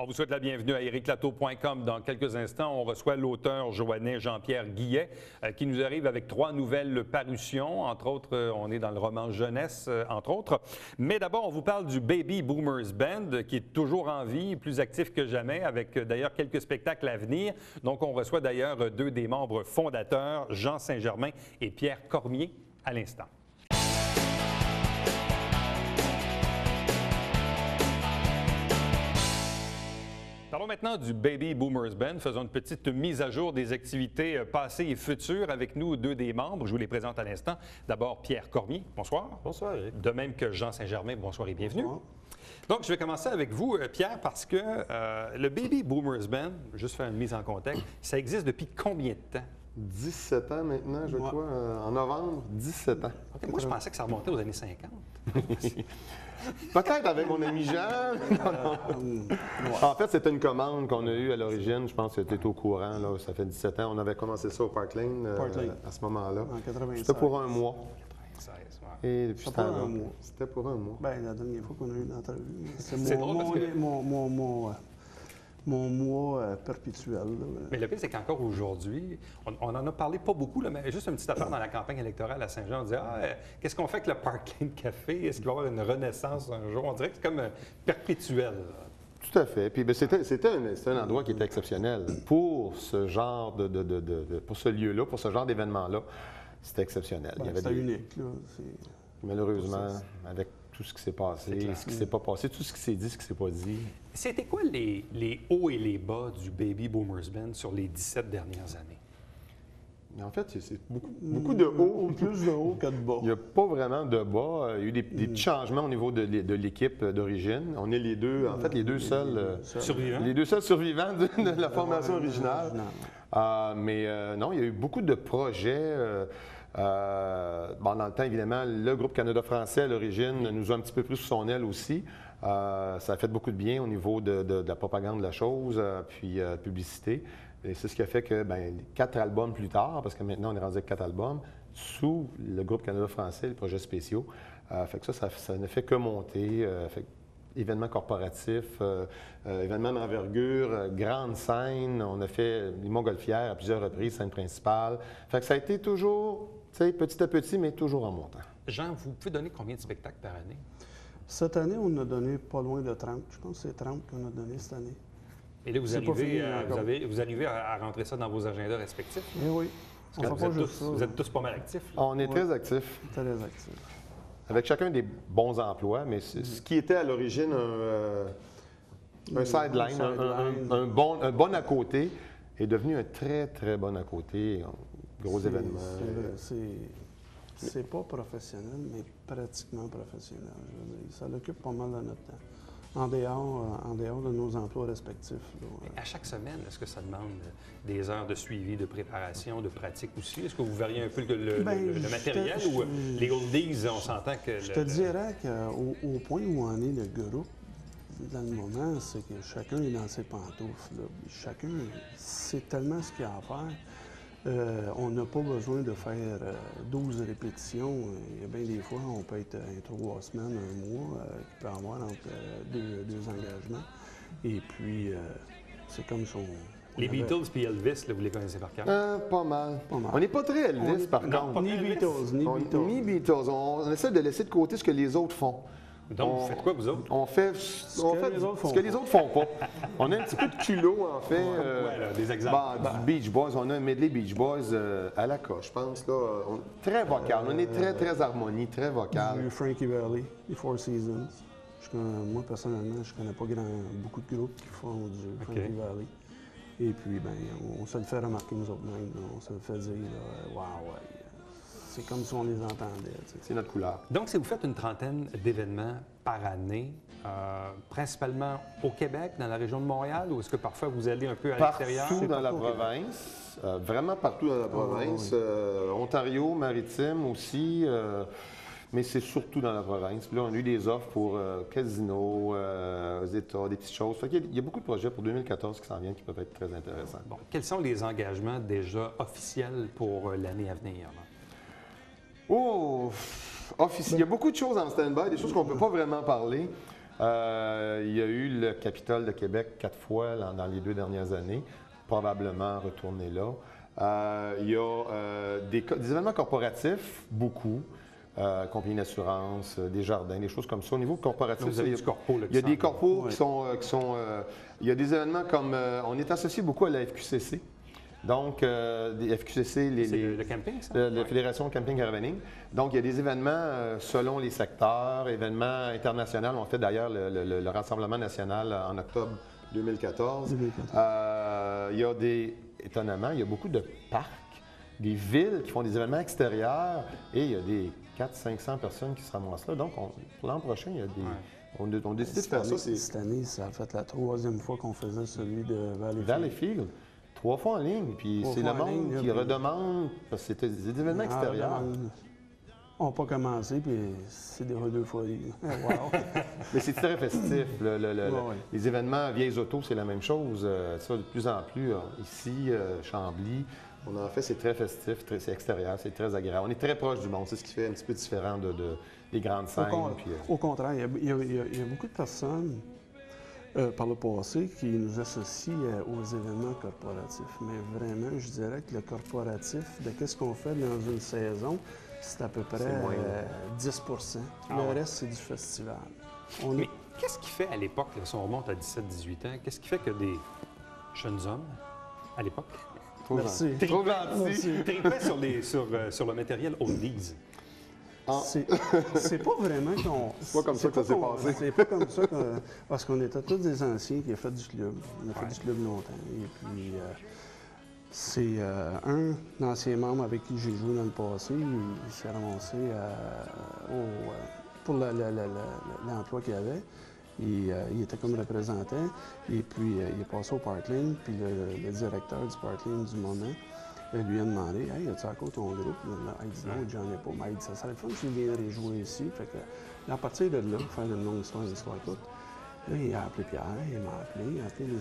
On vous souhaite la bienvenue à ériclateau.com. Dans quelques instants, on reçoit l'auteur joannais Jean-Pierre Guillet qui nous arrive avec 3 nouvelles parutions. Entre autres, on est dans le roman jeunesse, entre autres. Mais d'abord, on vous parle du Baby Boomers Band qui est toujours en vie, plus actif que jamais, avec d'ailleurs quelques spectacles à venir. Donc, on reçoit d'ailleurs 2 des membres fondateurs, Jean Saint-Germain et Pierre Cormier, à l'instant. Parlons maintenant du Baby Boomers Band. Faisons une petite mise à jour des activités passées et futures avec nous, 2 des membres. Je vous les présente à l'instant. D'abord, Pierre Cormier. Bonsoir. Bonsoir, Eric. De même que Jean Saint-Germain. Bonsoir et bienvenue. Bonsoir. Donc, je vais commencer avec vous, Pierre, parce que le Baby Boomers Band, juste faire une mise en contexte, ça existe depuis combien de temps? 17 ans maintenant, je crois. En novembre, 17 ans. Okay, moi, je pensais que ça remontait aux années 50. Peut-être avec mon ami Jean. En fait, c'était une commande qu'on a eue à l'origine. Je pense que tu es au courant. Là. Ça fait 17 ans. On avait commencé ça au Park Lane à ce moment-là. En 96. C'était pour un mois. 96, ouais. Et depuis C'était pour un mois. C'était pour un mois. Bien, la dernière fois qu'on a eu une entrevue, C'est drôle parce que... mon mois perpétuel. Là. Mais le pire, c'est qu'encore aujourd'hui, on en a parlé pas beaucoup, là, mais juste une petite affaire dans la campagne électorale à Saint-Jean. On disait, qu'est-ce qu'on fait avec le Park Lane Café? Est-ce qu'il va y avoir une renaissance un jour? On dirait que c'est comme perpétuel. Là. Tout à fait. Puis c'était un endroit qui était exceptionnel. Pour ce genre pour ce lieu-là, pour ce genre d'événement-là, c'était exceptionnel. C'était unique. Là. Malheureusement, avec tout ce qui s'est passé, ce qui s'est pas passé, tout ce qui s'est dit, ce qui s'est pas dit. C'était quoi les hauts et les bas du Baby Boomers Band sur les 17 dernières années? Mais en fait, c'est beaucoup de hauts. Plus de hauts que de bas. Il n'y a pas vraiment de bas. Il y a eu des petits changements au niveau de l'équipe d'origine. On est les deux, en fait, les deux seuls survivants de la formation originale. Mais non, il y a eu beaucoup de projets. Dans le temps, évidemment, le groupe Canada français, à l'origine, nous a un petit peu pris sous son aile aussi. Ça a fait beaucoup de bien au niveau de la propagande de la chose, puis publicité. Et c'est ce qui a fait que 4 albums plus tard, parce que maintenant on est rendu avec 4 albums, sous le groupe Canada français, les projets spéciaux, fait que ça ne fait que monter. Événements corporatifs, événements d'envergure, grandes scènes. On a fait les Montgolfières à plusieurs reprises, scène principale. Fait que ça a été toujours, petit à petit, mais toujours en montant. Jean, vous pouvez donner combien de spectacles par année? Cette année, on a donné pas loin de 30. Je pense que c'est 30 qu'on a donné cette année. Et là, vous arrivez à rentrer ça dans vos agendas respectifs? Eh oui. Vous êtes tous pas mal actifs. Là. On est très actifs. Très actifs. Avec chacun des bons emplois, mais ce qui était à l'origine un sideline, un bon à côté, est devenu un très, très bon à côté. Gros événement. C'est pas professionnel, mais pratiquement professionnel. Je veux dire. Ça l'occupe pas mal de notre temps. En dehors de nos emplois respectifs. À chaque semaine, est-ce que ça demande des heures de suivi, de préparation, de pratique aussi? Est-ce que vous variez un peu le matériel ou les oldies, on s'entend que... Je te dirais qu'au point où en est le groupe, dans le moment, c'est que chacun est dans ses pantoufles. Là. Chacun sait tellement ce qu'il a à faire. On n'a pas besoin de faire 12 répétitions. Il y a bien des fois, on peut être 3 semaines, un mois, qui peut avoir entre deux engagements. Et puis, c'est comme si Les Beatles puis Elvis, là, vous les connaissez par cœur? Pas mal. On n'est pas très Elvis, par contre. Ni Beatles. Ni Beatles. On essaie de laisser de côté ce que les autres font. Donc, vous faites quoi, vous autres? On fait ce que les autres font pas. On a un petit peu de culot, en fait. Des exemples. Du Beach Boys. On a un medley Beach Boys à la coche, je pense. Là. Très vocal. On est très, très harmonie, très vocal. Frankie Valli, les Four Seasons. Moi, personnellement, je connais pas beaucoup de groupes qui font du Frankie Valli. Et puis, on se le fait remarquer nous autres mêmes. On se le fait dire, waouh, c'est comme si on les entendait. C'est notre couleur. Donc, si vous faites une trentaine d'événements par année, principalement au Québec, dans la région de Montréal, ou est-ce que parfois vous allez un peu à l'extérieur? Partout dans la province. Vraiment partout dans la province. Ontario, Maritime aussi. Mais c'est surtout dans la province. Puis là, on a eu des offres pour casinos, aux États, des petites choses. Il y a beaucoup de projets pour 2014 qui s'en viennent qui peuvent être très intéressants. Bon, quels sont les engagements déjà officiels pour l'année à venir? Là? Il y a beaucoup de choses en stand-by, des choses qu'on ne peut pas vraiment parler. Il y a eu le Capitole de Québec 4 fois dans les 2 dernières années, probablement retourné là. Il y a des événements corporatifs, beaucoup. Compagnie d'assurance, des jardins, des choses comme ça. Au niveau corporatif, il y a des corpos qui sont il y a des événements comme on est associé beaucoup à la FQCC. Donc, des FQCC, le camping, ça? La Fédération Camping Caravaning. Donc, il y a des événements selon les secteurs, événements internationaux. On fait d'ailleurs le Rassemblement national en octobre 2014. Il y a étonnamment, il y a beaucoup de parcs, des villes qui font des événements extérieurs et il y a des 400-500 personnes qui se ramassent là. Donc, pour l'an prochain, il y a des... On a décidé de faire ça. Cette année, ça a fait la 3e fois qu'on faisait celui de Valleyfield. Valleyfield. 3 fois en ligne, puis c'est le monde qui redemande, parce que c'était des événements extérieurs. On n'a pas commencé, puis c'est déjà 2 fois. Wow. Mais c'est très festif. Les événements vieilles autos, c'est la même chose. Ça, de plus en plus, ici, Chambly, on en fait, c'est très festif, c'est extérieur, c'est très agréable. On est très proche du monde, c'est ce qui fait un petit peu différent des grandes scènes. Au contraire, il y a beaucoup de personnes par le passé qui nous associent aux événements corporatifs. Mais vraiment, je dirais que le corporatif, de qu'est-ce qu'on fait dans une saison, c'est à peu près 10 Le reste, c'est du festival. Mais qu'est-ce qui fait à l'époque, si on remonte à 17-18 ans, qu'est-ce qui fait que des jeunes hommes, à l'époque, Merci. Trop gentil. Tripaient sur le matériel oldies? C'est pas vraiment qu'on... C'est pas comme ça que ça s'est passé. C'est pas comme ça parce qu'on était tous des anciens qui ont fait du club. On a fait du club longtemps. Et puis, c'est un ancien membre avec qui j'ai joué dans le passé. Il s'est ramassé pour l'emploi qu'il avait. Il était comme représentant. Et puis, il est passé au Parkland. Puis, le directeur du Parkland du moment lui a demandé « Hey, as-tu encore ton groupe? » Il dit « Non, j'en ai pas. » Mais il dit « Ça serait le fun si je viendrais jouer ici. » Fait que, à partir de là, pour faire une longue histoire courte, là, il a appelé Pierre, il m'a appelé, il a appelé les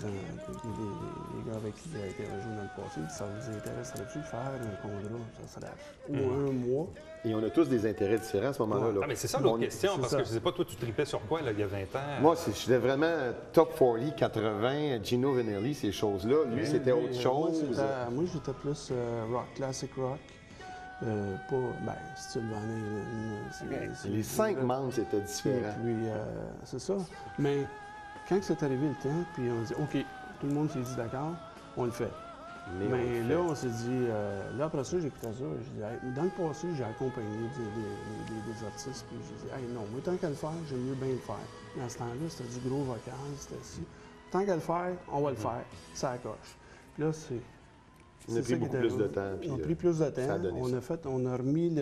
gars avec qui il a été rejoint dans le passé. Il dit « Ça vous intéresserait-tu de faire un contrat? Ça serait ou un mois. » Et on a tous des intérêts différents à ce moment-là. Ah, mais c'est ça l'autre question, parce que je ne sais pas, toi, tu tripais sur quoi là, il y a 20 ans? Moi, j'étais vraiment top 40, 80, Gino Vanelli, ces choses-là. Lui, c'était autre chose. Moi, j'étais plus rock, classic rock. Style Van. Les 5 membres, c'était différent. Puis, c'est ça. Mais quand c'est arrivé le temps, puis on dit OK, tout le monde s'est dit d'accord, on le fait. Mais là, on s'est dit, là, après ça, j'écoutais ça. Je dis, hey, dans le passé, j'ai accompagné des artistes, puis j'ai dit, hey, non, moi, tant qu'à le faire, j'aime mieux bien le faire. Dans ce temps-là, c'était du gros vocal, c'était ci. Tant qu'à le faire, on va le faire. Ça accroche. Puis là, c'est. On a pris beaucoup plus de temps. On a pris plus de temps. On a remis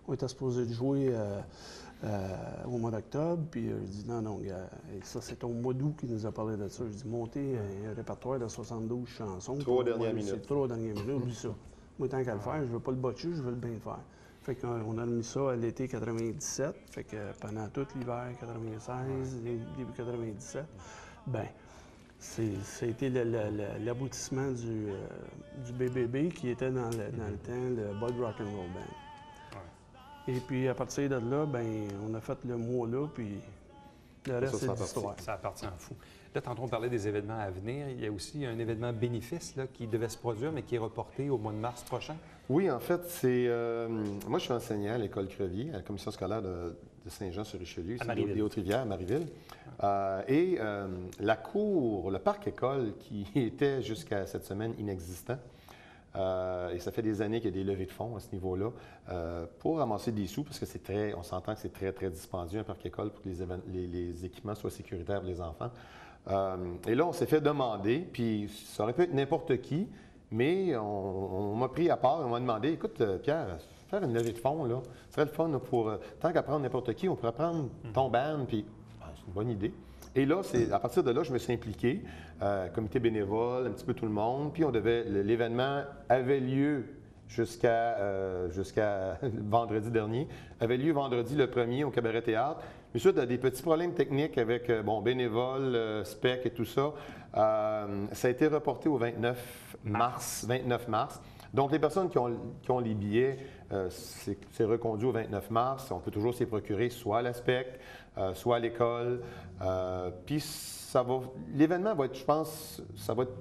on était supposé de jouer au mois d'octobre, puis je dis non, gars, ça c'est au mois d'août qu'il nous a parlé de ça. Je dis monter un répertoire de 72 chansons. 3 dernières minutes. C'est 3 dernières minutes, oublie ça. Moi, tant qu'à le faire, je veux pas le botcher, je veux le bien faire. Fait qu'on a remis ça à l'été 97, fait que pendant tout l'hiver 96, début 97, c'était l'aboutissement du BBB qui était dans le temps le Bud Rock and Roll Band. Ouais. Et puis à partir de là, on a fait le mois là, puis le reste c'est l'histoire. Ça appartient à fou. Là, tantôt on parlait des événements à venir. Il y a aussi un événement bénéfice là, qui devait se produire, mais qui est reporté au mois de mars prochain. Oui, en fait, c'est... moi, je suis enseignant à l'École Crevier, à la commission scolaire de Saint-Jean-sur-Richelieu, c'est des Hautes-Rivières, à Marieville. La cour, le parc-école qui était jusqu'à cette semaine inexistant, et ça fait des années qu'il y a des levées de fonds à ce niveau-là, pour ramasser des sous, parce que on s'entend que c'est très, très dispendieux, un parc-école, pour que les équipements soient sécuritaires pour les enfants. Et là, on s'est fait demander, puis ça aurait pu être n'importe qui, mais on m'a pris à part et on m'a demandé, écoute, Pierre, faire une levée de fonds, là, ce serait le fun là, pour, tant qu'à prendre n'importe qui, on pourrait prendre ton band, puis c'est une bonne idée. Et là, à partir de là, je me suis impliqué, comité bénévole, un petit peu tout le monde, puis l'événement avait lieu jusqu'à vendredi dernier, avait lieu vendredi le 1er au Cabaret Théâtre. Mais suite à des petits problèmes techniques avec bénévoles, spec et tout ça, ça a été reporté au 29 mars. Donc, les personnes qui ont les billets, c'est reconduit au 29 mars. On peut toujours s'y procurer soit à la SPEC, soit à l'école. Puis, l'événement va être, je pense, ça va être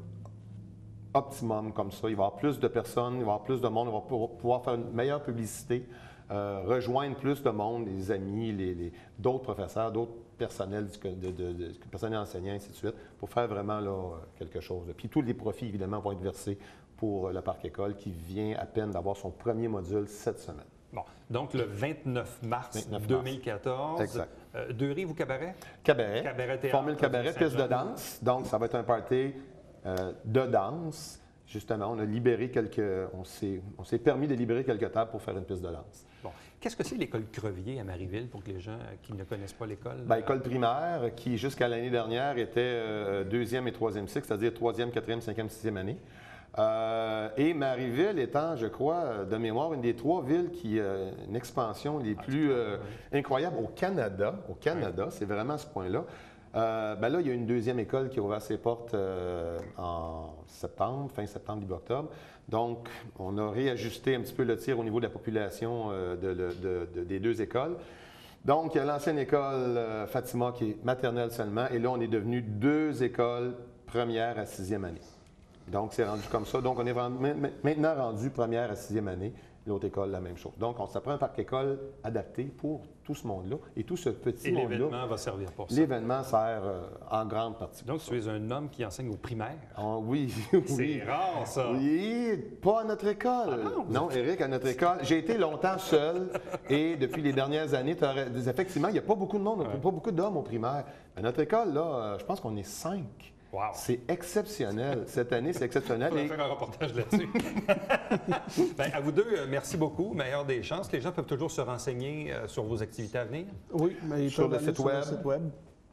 optimum comme ça. Il va y avoir plus de personnes, il va y avoir plus de monde, on va pouvoir faire une meilleure publicité, rejoindre plus de monde, les amis, d'autres professeurs, d'autres personnels, personnel enseignant, ainsi de suite, pour faire vraiment là, quelque chose. Puis tous les profits, évidemment, vont être versés pour le Parc École qui vient à peine d'avoir son premier module cette semaine. Bon, donc le 29 mars 2014. Exact. Deux rives ou cabaret? Cabaret. Cabaret théâtre. Formule cabaret, piste de danse. Donc, ça va être un party de danse. Justement, on a libéré on s'est permis de libérer quelques tables pour faire une piste de danse. Bon. Qu'est-ce que c'est l'école Crevier à Marieville pour que les gens qui ne connaissent pas l'école? Bien, école primaire qui, jusqu'à l'année dernière, était deuxième et troisième cycle, c'est-à-dire troisième, quatrième, cinquième, sixième année. Et Marieville étant, je crois, de mémoire, une des trois villes qui a une expansion les plus incroyables au Canada. Au Canada, c'est vraiment ce point-là. Bien là, il y a une deuxième école qui a ouvert ses portes en septembre, fin septembre, début octobre. Donc, on a réajusté un petit peu le tir au niveau de la population des deux écoles. Donc, il y a l'ancienne école Fatima qui est maternelle seulement. Et là, on est devenu deux écoles première à sixième année. Donc, c'est rendu comme ça. Donc, on est maintenant rendu première à sixième année. L'autre école, la même chose. Donc, ça prend un parc-école adapté pour tout ce monde-là et tout ce petit monde-là. Et l'événement va servir pour ça. L'événement sert en grande partie pour Donc, tu es un homme qui enseigne au primaire? Oui, C'est rare, ça! Oui, pas à notre école. Non, Éric, à notre école. J'ai été longtemps seul et depuis les dernières années, effectivement, il n'y a pas beaucoup de monde, pas beaucoup d'hommes au primaire. À notre école, là, je pense qu'on est 5. Wow. C'est exceptionnel. Cette année, c'est exceptionnel. On va faire un reportage là-dessus. Bien, à vous deux, merci beaucoup. Meilleure des chances. Les gens peuvent toujours se renseigner sur vos activités à venir? Oui, mais sur le site web.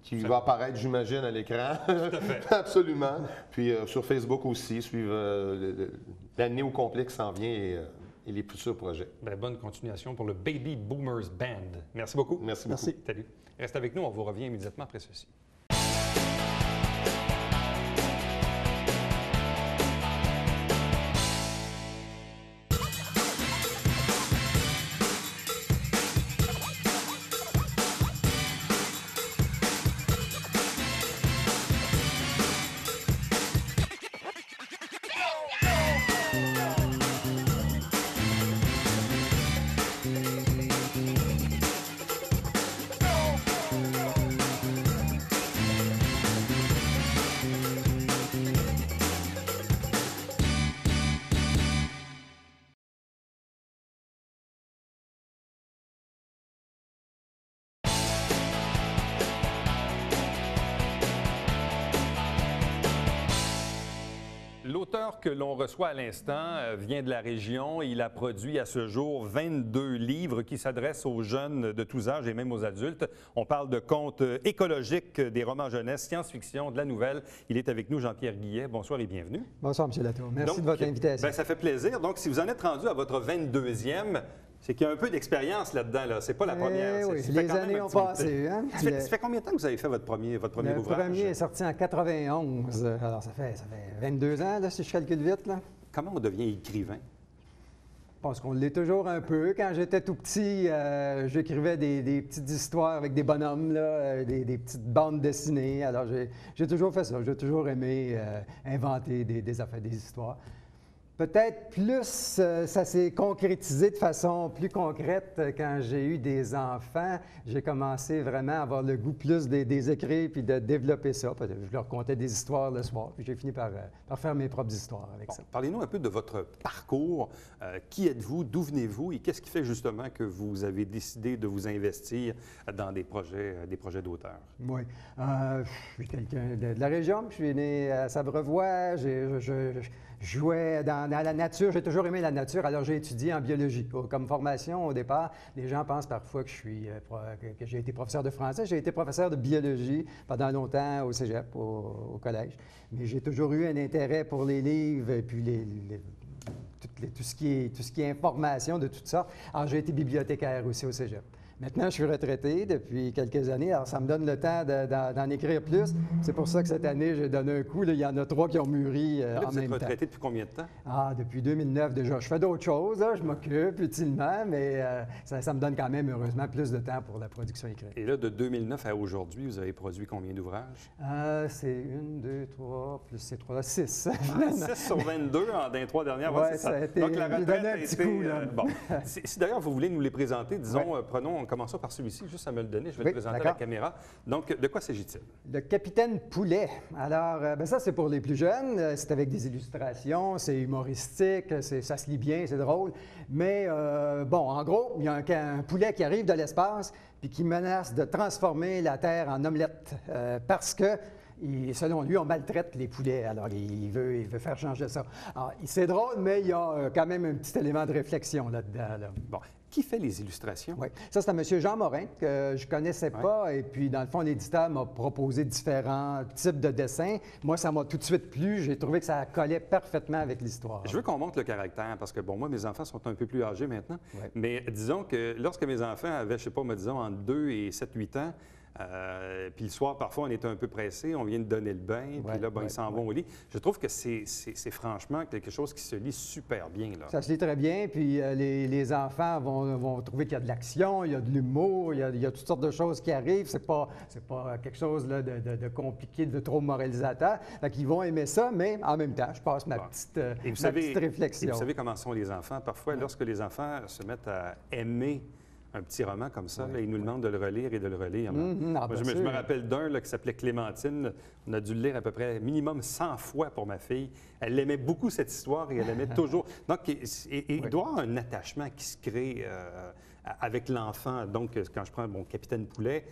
Qui va apparaître, j'imagine, à l'écran. Tout à fait. Absolument. Puis sur Facebook aussi, suivre l'année au complet qui s'en vient et les futurs projets. Bien, bonne continuation pour le Baby Boomers Band. Merci beaucoup. Merci beaucoup. Salut. Reste avec nous, on vous revient immédiatement après ceci. L'auteur que l'on reçoit à l'instant vient de la région. Il a produit à ce jour 22 livres qui s'adressent aux jeunes de tous âges et même aux adultes. On parle de contes écologiques, des romans jeunesse, science-fiction, de la nouvelle. Il est avec nous, Jean-Pierre Guillet. Bonsoir et bienvenue. Bonsoir, M. Latour. Merci de votre invitation. Bien, ça fait plaisir. Donc, si vous en êtes rendu à votre 22e, c'est qu'il y a un peu d'expérience là-dedans. Là. C'est pas la première. Oui, les années ont passé. Hein? Ça fait combien de temps que vous avez fait votre premier ouvrage? Le premier est sorti en 91. Alors, ça fait 22 ans, là, si je calcule vite. Là. Comment on devient écrivain? Je pense qu'on l'est toujours un peu. Quand j'étais tout petit, j'écrivais des petites histoires avec des bonhommes, là, des petites bandes dessinées. Alors, j'ai toujours fait ça. J'ai toujours aimé inventer des affaires, des histoires. Peut-être plus, ça s'est concrétisé de façon plus concrète quand j'ai eu des enfants. J'ai commencé vraiment à avoir le goût plus des écrits puis de développer ça. Je leur contais des histoires le soir, puis j'ai fini par faire mes propres histoires avec ça. Parlez-nous un peu de votre parcours. Qui êtes-vous? D'où venez-vous? Et qu'est-ce qui fait justement que vous avez décidé de vous investir dans des projets d'auteur? Oui. Je suis quelqu'un de la région. Je suis né à Sabrevois. Je jouais dans la nature. J'ai toujours aimé la nature, alors j'ai étudié en biologie. Comme formation, au départ, les gens pensent parfois que j'ai été professeur de français. J'ai été professeur de biologie pendant longtemps au cégep, au collège. Mais j'ai toujours eu un intérêt pour les livres et puis tout ce qui est information de toutes sortes. Alors, j'ai été bibliothécaire aussi au cégep. Maintenant, je suis retraité depuis quelques années, alors ça me donne le temps d'en écrire plus. C'est pour ça que cette année, j'ai donné un coup. Là, il y en a 3 qui ont mûri là, en même temps. Vous êtes retraité depuis combien de temps? Ah, depuis 2009 déjà. Je fais d'autres choses, là. Je m'occupe utilement, mais ça me donne quand même, heureusement, plus de temps pour la production écrite. Et là, de 2009 à aujourd'hui, vous avez produit combien d'ouvrages? C'est 1, 2, 3, plus c'est 3, 6. 6 sur 22 dans les 3 dernières. Ouais, ça a été, donc, la retraite donné un petit coup, là. bon. Si d'ailleurs vous voulez nous les présenter, disons, on commence par celui-ci, juste à me le donner, je vais le présenter à la caméra. Donc, de quoi s'agit-il? Le Capitaine Poulet. Alors, ça, c'est pour les plus jeunes. C'est avec des illustrations, c'est humoristique, ça se lit bien, c'est drôle. Mais, bon, en gros, il y a un poulet qui arrive de l'espace puis qui menace de transformer la Terre en omelette parce que selon lui, on maltraite les poulets. Alors, il veut faire changer ça. Alors, c'est drôle, mais il y a quand même un petit élément de réflexion là-dedans. Là. Bon. Qui fait les illustrations? Oui. Ça, c'est un monsieur Jean Morin, que je ne connaissais pas. Et puis, dans le fond, l'éditeur m'a proposé différents types de dessins. Moi, ça m'a tout de suite plu. J'ai trouvé que ça collait parfaitement avec l'histoire. Je veux qu'on montre le caractère, parce que, bon, moi, mes enfants sont un peu plus âgés maintenant. Mais disons que lorsque mes enfants avaient, je ne sais pas, disons, entre 2 et 7-8 ans, puis le soir, parfois, on était un peu pressé, on vient de donner le bain, puis là, ils s'en vont au lit. Je trouve que c'est franchement quelque chose qui se lit super bien. Là. Ça se lit très bien, puis les enfants vont trouver qu'il y a de l'action, il y a de l'humour, il y a toutes sortes de choses qui arrivent. C'est pas quelque chose là, de compliqué, de trop moralisateur. Fait qu'ils vont aimer ça, mais en même temps, je passe ma petite réflexion. Et vous savez comment sont les enfants? Parfois, lorsque les enfants se mettent à aimer un petit roman comme ça, là, ils nous demandent de le relire et de le relire. Moi, je me rappelle d'un qui s'appelait Clémentine. On a dû le lire à peu près minimum 100 fois pour ma fille. Elle aimait beaucoup cette histoire et elle aimait toujours. Donc, il doit y avoir un attachement qui se crée avec l'enfant. Donc, quand je prends mon Capitaine Poulet,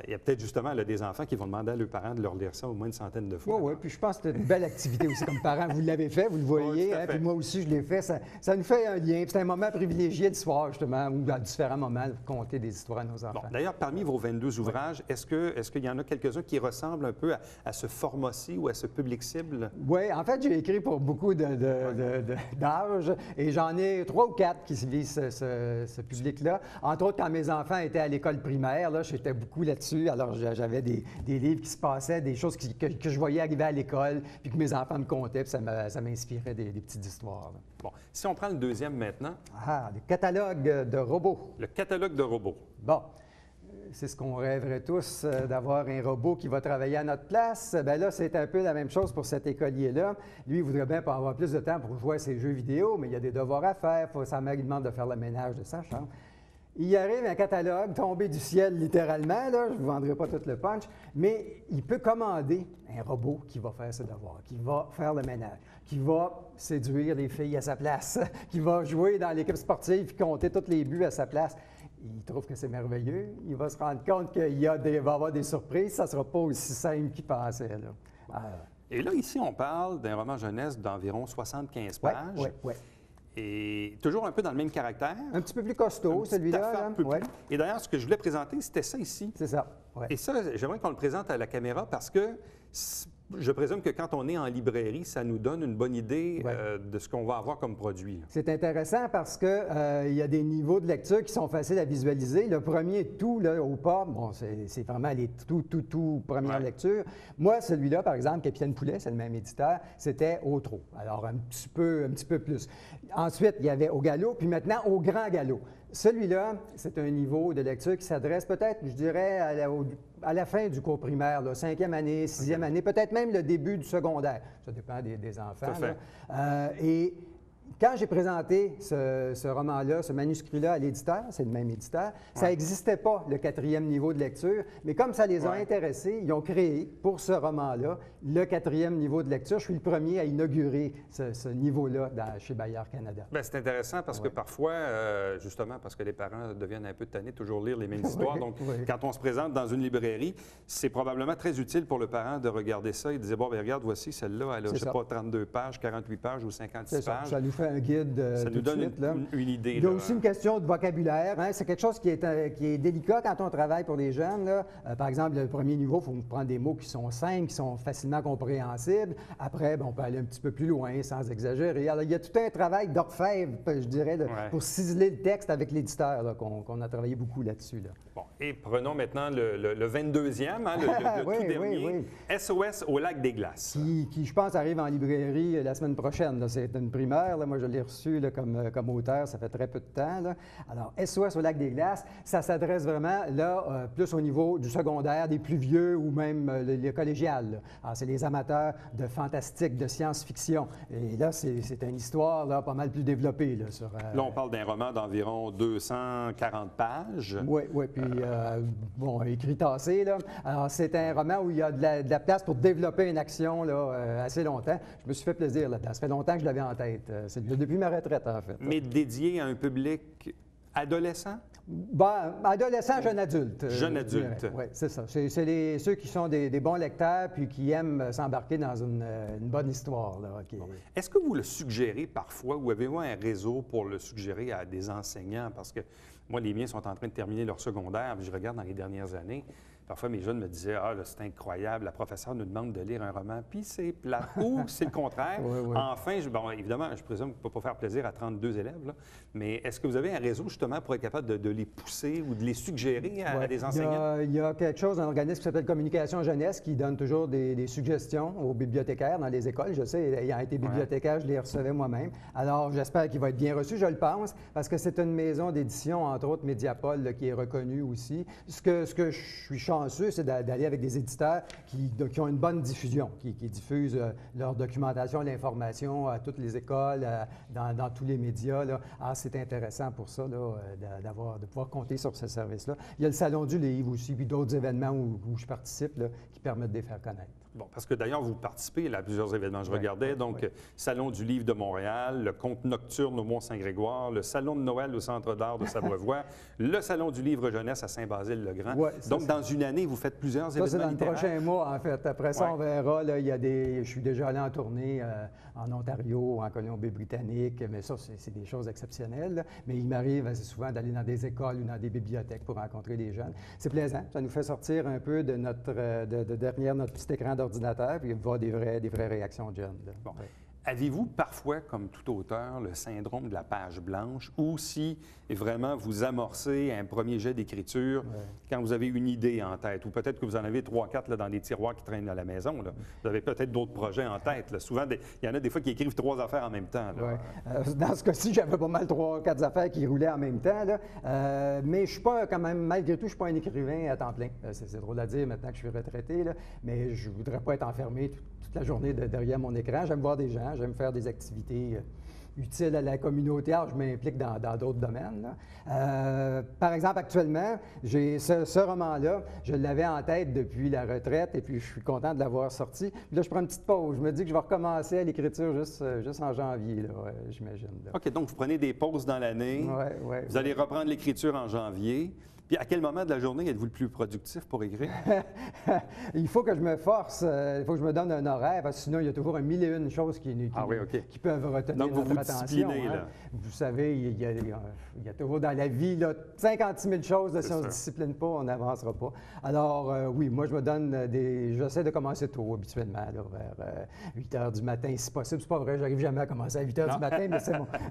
il y a peut-être justement là, des enfants qui vont demander à leurs parents de leur lire ça au moins une centaine de fois. Oui, puis je pense que c'est une belle activité aussi comme parent. Vous l'avez fait, vous le voyez, puis moi aussi, je l'ai fait. Ça nous fait un lien. C'est un moment privilégié du soir, justement, ou à différents moments, de conter des histoires à nos enfants. Bon, d'ailleurs, parmi vos 22 ouvrages, est-ce qu'il y en a quelques-uns qui ressemblent un peu à ce format-ci ou à ce public cible? Oui, en fait, j'ai écrit pour beaucoup d'âge et j'en ai 3 ou 4 qui visent ce public-là. Entre autres, quand mes enfants étaient à l'école primaire, là, j'étais beaucoup là-dessus. Alors, j'avais des livres qui se passaient, des choses que je voyais arriver à l'école, puis que mes enfants me contaient, puis ça m'inspirait des petites histoires. Là. Bon, si on prend le deuxième maintenant. Ah, le catalogue de robots. Le catalogue de robots. Bon. C'est ce qu'on rêverait tous, d'avoir un robot qui va travailler à notre place. Bien là, c'est un peu la même chose pour cet écolier-là. Lui, il voudrait bien pas avoir plus de temps pour jouer à ses jeux vidéo, mais il y a des devoirs à faire. Sa mère lui demande de faire le ménage de sa chambre. Il y arrive un catalogue tombé du ciel, littéralement, là, je ne vous vendrai pas tout le punch, mais il peut commander un robot qui va faire ses devoirs, qui va faire le ménage, qui va séduire les filles à sa place, qui va jouer dans l'équipe sportive et compter tous les buts à sa place. Il trouve que c'est merveilleux. Il va se rendre compte qu'il va avoir des surprises. Ça ne sera pas aussi simple qu'il pensait. Là. Et là, ici, on parle d'un roman jeunesse d'environ 75 pages. Oui. Et toujours un peu dans le même caractère. Un petit peu plus costaud, celui-là. Et d'ailleurs, ce que je voulais présenter, c'était ça ici. C'est ça. Et ça, j'aimerais qu'on le présente à la caméra parce que je présume que quand on est en librairie, ça nous donne une bonne idée de ce qu'on va avoir comme produit. C'est intéressant parce qu'il y a des niveaux de lecture qui sont faciles à visualiser. Le premier tout, là, au pas, bon, c'est vraiment les tout premières lectures. Moi, celui-là, par exemple, Capitaine Poulet, c'est le même éditeur, c'était au trop. Alors, un petit peu plus. Ensuite, il y avait au galop, puis maintenant au grand galop. Celui-là, c'est un niveau de lecture qui s'adresse peut-être, je dirais, à la fin du cours primaire, 5e année, 6e année, peut-être même le début du secondaire. Ça dépend des enfants. Et quand j'ai présenté ce roman-là, ce manuscrit-là à l'éditeur, c'est le même éditeur, ça n'existait pas, le 4e niveau de lecture, mais comme ça les a intéressés, ils ont créé, pour ce roman-là, le 4e niveau de lecture. Je suis le premier à inaugurer ce niveau-là chez Bayard Canada. Bien, c'est intéressant parce que parfois, justement, parce que les parents deviennent un peu tannés de toujours lire les mêmes histoires, donc quand on se présente dans une librairie, c'est probablement très utile pour le parent de regarder ça et de dire, bon, bien, regarde, voici celle-là, elle a, je sais pas, 32 pages, 48 pages ou 56 pages. Ça lui fait un guide ça nous donne une idée. Il y a aussi une question de vocabulaire. Hein. C'est quelque chose qui est délicat quand on travaille pour les jeunes. Là. Par exemple, le premier niveau, il faut prendre des mots qui sont simples, qui sont facilement compréhensibles. Après, on peut aller un petit peu plus loin sans exagérer. Alors, il y a tout un travail d'orfèvre, je dirais, pour ciseler le texte avec l'éditeur, qu'on a travaillé beaucoup là-dessus. Là. Bon, et prenons maintenant le 22e, hein, le tout dernier, SOS au lac des Glaces. Qui, je pense, arrive en librairie la semaine prochaine. C'est une primeur. Là. Moi, je l'ai reçu là, comme auteur, ça fait très peu de temps. Là. Alors, SOS au lac des Glaces, ça s'adresse vraiment là, plus au niveau du secondaire, des plus vieux ou même les collégiales. Alors, c'est les amateurs de fantastique, de science-fiction. Et là, c'est une histoire là, pas mal plus développée. Là, là, on parle d'un roman d'environ 240 pages. Oui, puis écrit tassé. Là. Alors, c'est un roman où il y a de la place pour développer une action là, assez longtemps. Je me suis fait plaisir là-dedans. Ça fait longtemps que je l'avais en tête. C'est depuis ma retraite, en fait. Mais dédié à un public adolescent? Adolescent, jeune adulte. Jeune adulte. Oui, c'est ça. C'est ceux qui sont des bons lecteurs puis qui aiment s'embarquer dans une bonne histoire. Là, okay. Est-ce que vous le suggérez parfois ou avez-vous un réseau pour le suggérer à des enseignants? Parce que moi, les miens sont en train de terminer leur secondaire, puis je regarde dans les dernières années. Parfois, mes jeunes me disaient « Ah, là, c'est incroyable, la professeure nous demande de lire un roman, puis c'est plat. » Ou c'est le contraire. Oui. Enfin, évidemment, je présume qu'on ne peut pas faire plaisir à 32 élèves, là, mais est-ce que vous avez un réseau, justement, pour être capable de les pousser ou de les suggérer à des enseignants? Il y a quelque chose, un organisme qui s'appelle Communication Jeunesse, qui donne toujours des suggestions aux bibliothécaires dans les écoles. Je sais, ayant été bibliothécaire, je les recevais moi-même. Alors, j'espère qu'il va être bien reçu, je le pense, parce que c'est une maison d'édition, entre autres Médiapol, là, qui est reconnue aussi. Ce que je suis chanceux, c'est d'aller avec des éditeurs qui ont une bonne diffusion, qui diffusent leur documentation, l'information à toutes les écoles, dans tous les médias. Là. Alors, c'est intéressant pour ça, là, de pouvoir compter sur ce service-là. Il y a le Salon du livre aussi, puis d'autres événements où je participe là, qui permettent de les faire connaître. Bon, parce que d'ailleurs, vous participez à plusieurs événements. Je regardais, donc, Salon du livre de Montréal, le Conte nocturne au Mont-Saint-Grégoire, le Salon de Noël au Centre d'art de Savoie, le Salon du livre jeunesse à Saint-Basile-le-Grand. Donc, dans une année, vous faites plusieurs événements c'est dans littéraires. Le prochain mois, en fait. Après ça, on verra. Là, je suis déjà allé en tournée en Ontario, en Colombie-Britannique, mais ça, c'est des choses exceptionnelles. Là. Mais il m'arrive assez souvent d'aller dans des écoles ou dans des bibliothèques pour rencontrer des jeunes. C'est plaisant. Ça nous fait sortir un peu de derrière notre petit écran d'ordinateur puis voir des vraies réactions de jeunes. Bon. Avez-vous parfois, comme tout auteur, le syndrome de la page blanche ou si vraiment vous amorcez un premier jet d'écriture quand vous avez une idée en tête ou peut-être que vous en avez 3-4 dans des tiroirs qui traînent à la maison. Là. Vous avez peut-être d'autres projets en tête. Là. Souvent, il y en a des fois qui écrivent 3 affaires en même temps. Là. Dans ce cas-ci, j'avais pas mal 3-4 affaires qui roulaient en même temps. Là. Mais je suis pas quand même, malgré tout, je suis pas un écrivain à temps plein. C'est drôle à dire maintenant que je suis retraité, là, mais je voudrais pas être enfermé toute la journée derrière mon écran. J'aime voir des gens, j'aime faire des activités utiles à la communauté. Alors, je m'implique dans d'autres domaines. Là. Par exemple, actuellement, j'ai ce roman-là, je l'avais en tête depuis la retraite et puis je suis content de l'avoir sorti. Puis là, je prends une petite pause. Je me dis que je vais recommencer à l'écriture juste en janvier, j'imagine. OK, donc vous prenez des pauses dans l'année. Vous allez reprendre l'écriture en janvier. Puis à quel moment de la journée êtes-vous le plus productif pour écrire? Il faut que je me force, il faut que je me donne un horaire, parce que sinon, il y a toujours 1001 choses qui peuvent retenir notre attention. Là. Vous savez, il y a toujours dans la vie là, 56 000 choses, là, si on ne se discipline pas, on n'avancera pas. Alors, oui, moi, je me donne j'essaie de commencer tôt, habituellement, là, vers 8 h du matin, si possible. C'est pas vrai, j'arrive jamais à commencer à 8 h du matin, mais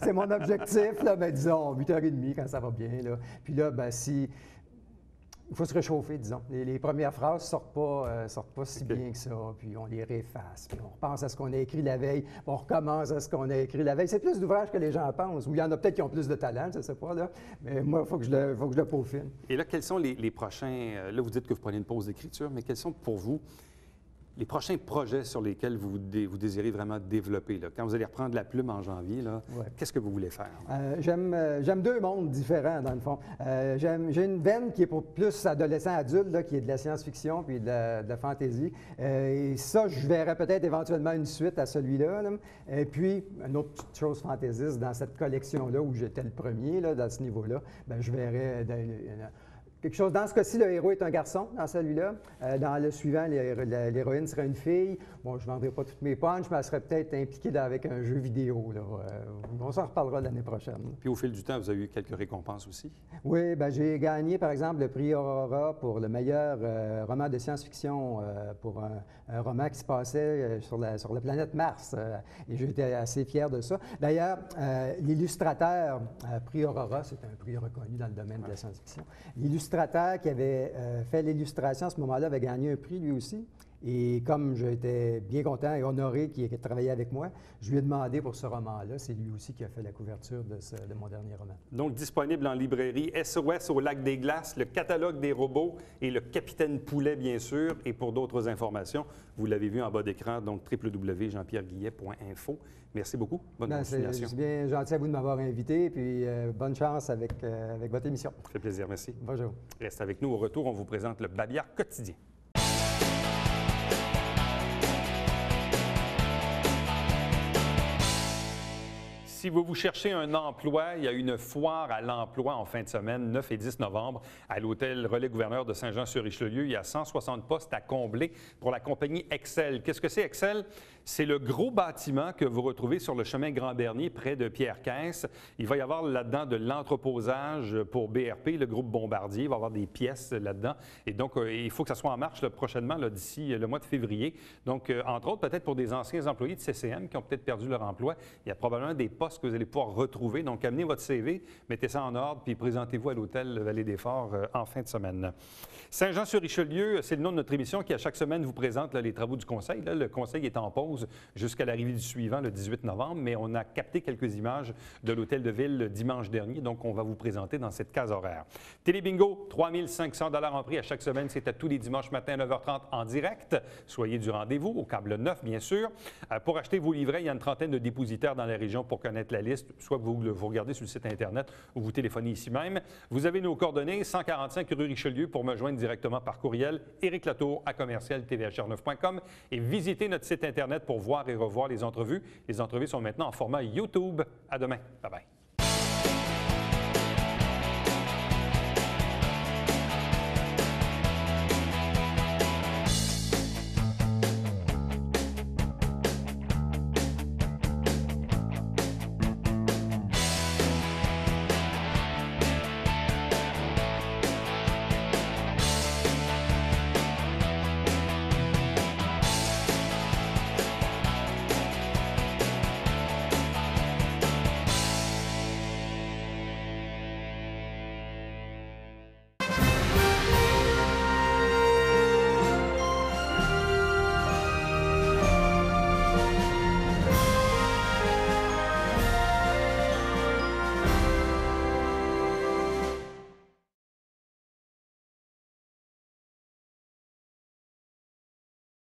c'est mon objectif, là, mais disons 8 h 30 quand ça va bien. Là. Puis là, il faut se réchauffer, disons. Les premières phrases ne sortent pas si bien que ça, puis on les réefface, puis on repense à ce qu'on a écrit la veille, puis on recommence à ce qu'on a écrit la veille. C'est plus d'ouvrages que les gens pensent, ou il y en a peut-être qui ont plus de talent, je ne sais pas, là, mais moi, il faut que je le peaufine. Et là, quels sont les prochains... Là, vous dites que vous prenez une pause d'écriture, mais quels sont pour vous les prochains projets sur lesquels vous désirez vraiment développer? Là? Quand vous allez reprendre la plume en janvier, qu'est-ce que vous voulez faire? J'aime 2 mondes différents, dans le fond. J'ai une veine qui est pour plus adolescent-adulte, là, qui est de la science-fiction puis de la fantasy. Et ça, je verrais peut-être éventuellement une suite à celui-là. Là. Et puis, une autre petite chose fantaisiste dans cette collection-là, où j'étais le premier, là, dans ce niveau-là, je verrais... quelque chose. Dans ce cas-ci, le héros est un garçon, dans celui-là. Dans le suivant, l'héroïne serait une fille. Bon, je ne vendrai pas toutes mes punches, mais elle serait peut-être impliquée avec un jeu vidéo. Là. On s'en reparlera l'année prochaine. Puis au fil du temps, vous avez eu quelques récompenses aussi? Oui, bien, j'ai gagné, par exemple, le prix Aurora pour le meilleur roman de science-fiction pour un roman qui se passait sur la planète Mars. Et j'étais assez fier de ça. D'ailleurs, l'illustrateur, prix Aurora, c'est un prix reconnu dans le domaine de la science-fiction. L'illustrateur qui avait fait l'illustration à ce moment-là avait gagné un prix lui aussi. Et comme j'étais bien content et honoré qu'il ait travaillé avec moi, je lui ai demandé pour ce roman-là. C'est lui aussi qui a fait la couverture de mon dernier roman. Donc, disponible en librairie, SOS au lac des glaces, le catalogue des robots et le Capitaine Poulet, bien sûr. Et pour d'autres informations, vous l'avez vu en bas d'écran, donc www.jeanpierreguillet.info. Merci beaucoup. Bonne continuation. C'est bien gentil à vous de m'avoir invité, puis bonne chance avec votre émission. Ça fait plaisir, merci. Bonjour. Reste avec nous. Au retour, on vous présente le Babillard quotidien. Si vous cherchez un emploi, il y a une foire à l'emploi en fin de semaine, 9 et 10 novembre, à l'hôtel Relais-Gouverneur de Saint-Jean-sur-Richelieu. Il y a 160 postes à combler pour la compagnie Excel. Qu'est-ce que c'est Excel? C'est le gros bâtiment que vous retrouvez sur le chemin Grand-Bernier, près de Pierre-Caisse. Il va y avoir là-dedans de l'entreposage pour BRP, le groupe Bombardier. Il va y avoir des pièces là-dedans. Et donc, il faut que ça soit en marche prochainement, d'ici le mois de février. Donc, entre autres, peut-être pour des anciens employés de CCM qui ont peut-être perdu leur emploi, il y a probablement des postes que vous allez pouvoir retrouver. Donc, amenez votre CV, mettez ça en ordre, puis présentez-vous à l'hôtel Vallée des Forts en fin de semaine. Saint-Jean-sur-Richelieu, c'est le nom de notre émission qui, à chaque semaine, vous présente les travaux du conseil. Là, le conseil est en pause jusqu'à l'arrivée du suivant, le 18 novembre, mais on a capté quelques images de l'hôtel de ville dimanche dernier, donc on va vous présenter dans cette case horaire. Télébingo, 3 500 $ en prix à chaque semaine. C'est à tous les dimanches matin à 9h30 en direct. Soyez du rendez-vous, au câble 9, bien sûr. Pour acheter vos livrets, il y a une trentaine de dépositaires dans la région pour connaître la liste, soit que vous regardez sur le site Internet ou vous téléphonez ici même. Vous avez nos coordonnées, 145 rue Richelieu, pour me joindre directement par courriel, ericlatour@tvhr9.com, et visitez notre site Internet pour voir et revoir les entrevues. Les entrevues sont maintenant en format YouTube. À demain. Bye-bye.